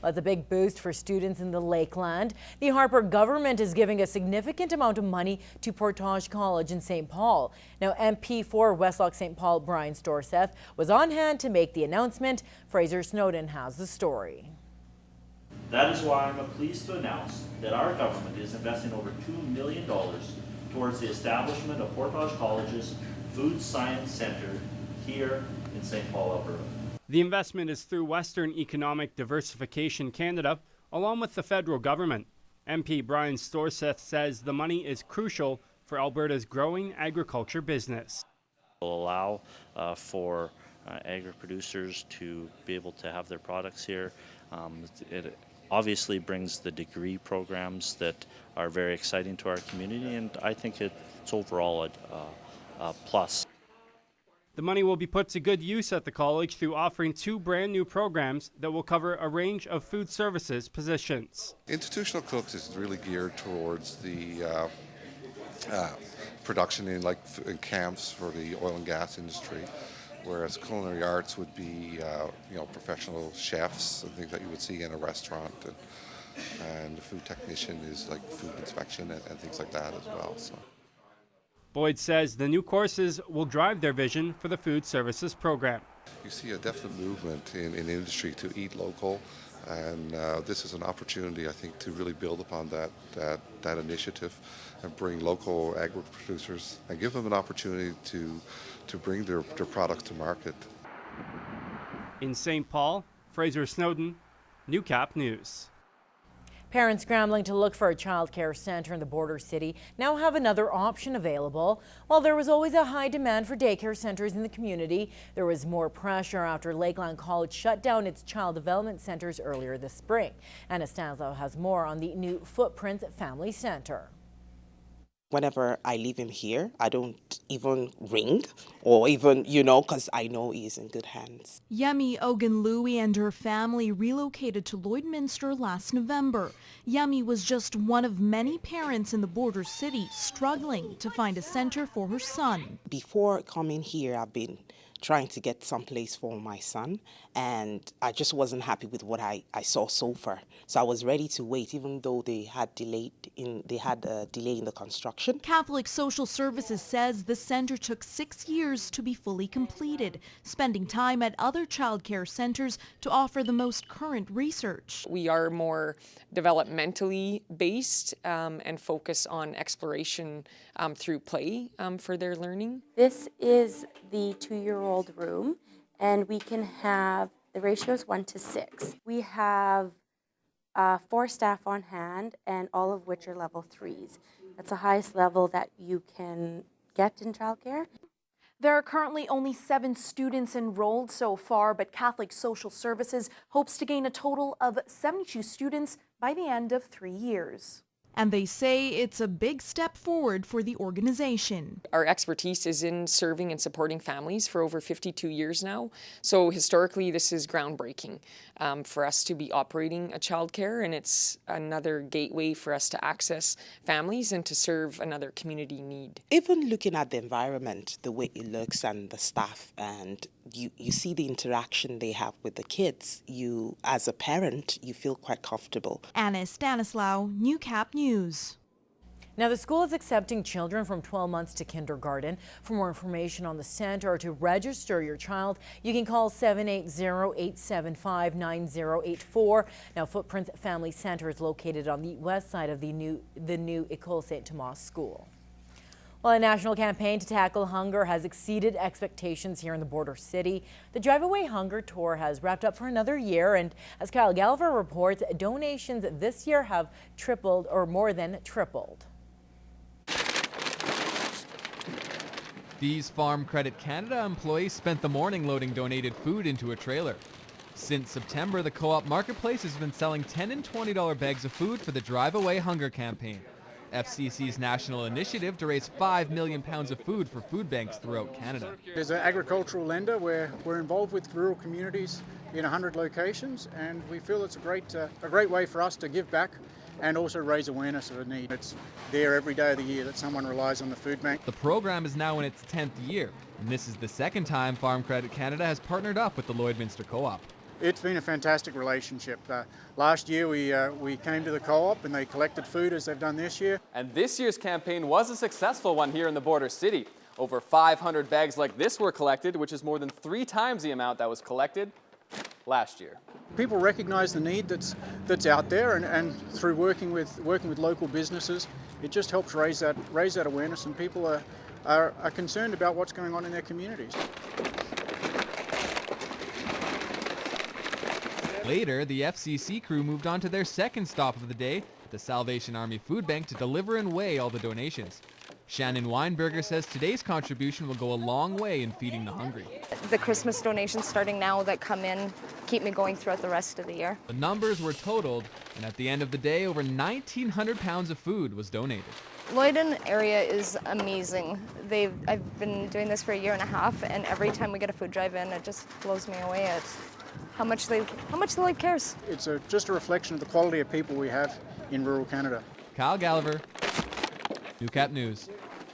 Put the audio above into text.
Well, it's a big boost for students in the Lakeland. The Harper government is giving a significant amount of money to Portage College in St. Paul. Now, MP for Westlock St. Paul, Brian Storseth, was on hand to make the announcement. Fraser Snowden has the story. That is why I'm pleased to announce that our government is investing over $2 million towards the establishment of Portage College's Food Science Center here in St. Paul, Alberta. The investment is through Western Economic Diversification Canada, along with the federal government. MP Brian Storseth says the money is crucial for Alberta's growing agriculture business. It will allow for agri-producers to be able to have their products here. It obviously brings the degree programs that are very exciting to our community, and I think it's overall a plus. The money will be put to good use at the college through offering 2 brand new programs that will cover a range of food services positions. Institutional Cooks is really geared towards the production in camps for the oil and gas industry, whereas culinary arts would be professional chefs and things that you would see in a restaurant, and the food technician is like food inspection and things like that as well. So. Boyd says the new courses will drive their vision for the food services program. You see a definite movement in the industry to eat local, and this is an opportunity, I think, to really build upon that initiative and bring local agri-producers and give them an opportunity to bring their products to market. In St. Paul, Fraser Snowden, Newcap News. Parents scrambling to look for a child care centre in the border city now have another option available. While there was always a high demand for daycare centres in the community, there was more pressure after Lakeland College shut down its child development centres earlier this spring. Anna Stanislaw has more on the new Footprints Family Centre. Whenever I leave him here, I don't even ring or even, because I know he's in good hands. Yemi Ogunlui and her family relocated to Lloydminster last November. Yemi was just one of many parents in the border city struggling to find a center for her son. Before coming here, I've been trying to get someplace for my son, and I just wasn't happy with what I saw so far. So I was ready to wait, even though they had a delay in the construction. Catholic Social Services says the center took 6 years to be fully completed, spending time at other childcare centers to offer the most current research. We are more developmentally based and focus on exploration through play for their learning. This is the 2-year-old room, and we can have, the ratio is 1:6. We have 4 staff on hand, and all of which are level 3s. That's the highest level that you can get in childcare. There are currently only 7 students enrolled so far, but Catholic Social Services hopes to gain a total of 72 students by the end of 3 years. And they say it's a big step forward for the organization. Our expertise is in serving and supporting families for over 52 years now. So historically, this is groundbreaking for us to be operating a childcare, and it's another gateway for us to access families and to serve another community need. Even looking at the environment, the way it looks and the staff, and you see the interaction they have with the kids, you, as a parent, you feel quite comfortable. Anna Stanislaw, Newcap News. Now, the school is accepting children from 12 months to kindergarten. For more information on the centre or to register your child, you can call 780-875-9084. Now, Footprints Family Centre is located on the west side of the new École Saint Thomas School. Well, a national campaign to tackle hunger has exceeded expectations here in the border city. The Drive Away Hunger Tour has wrapped up for another year, and as Kyle Galver reports, donations this year have tripled or more than tripled. These Farm Credit Canada employees spent the morning loading donated food into a trailer. Since September, the co-op marketplace has been selling $10 and $20 bags of food for the Drive Away Hunger campaign, FCC's national initiative to raise 5 million pounds of food for food banks throughout Canada. There's an agricultural lender where we're involved with rural communities in 100 locations, and we feel it's a great way for us to give back and also raise awareness of a need. It's there every day of the year that someone relies on the food bank. The program is now in its 10th year, and this is the second time Farm Credit Canada has partnered up with the Lloydminster Co-op. It's been a fantastic relationship. Last year we came to the co-op and they collected food as they've done this year. And this year's campaign was a successful one here in the border city. Over 500 bags like this were collected, which is more than 3 times the amount that was collected last year. People recognise the need that's out there, and through working with local businesses, it just helps raise that awareness, and people are concerned about what's going on in their communities. Later, the FCC crew moved on to their second stop of the day, the Salvation Army Food Bank, to deliver and weigh all the donations. Shannon Weinberger says today's contribution will go a long way in feeding the hungry. The Christmas donations starting now that come in keep me going throughout the rest of the year. The numbers were totaled, and at the end of the day, over 1,900 pounds of food was donated. Lloydminster area is amazing. I've been doing this for a year and a half, and every time we get a food drive in, it just blows me away. It's how much the Lloyd cares. It's just a reflection of the quality of people we have in rural Canada. Kyle Gallagher, Newcap News.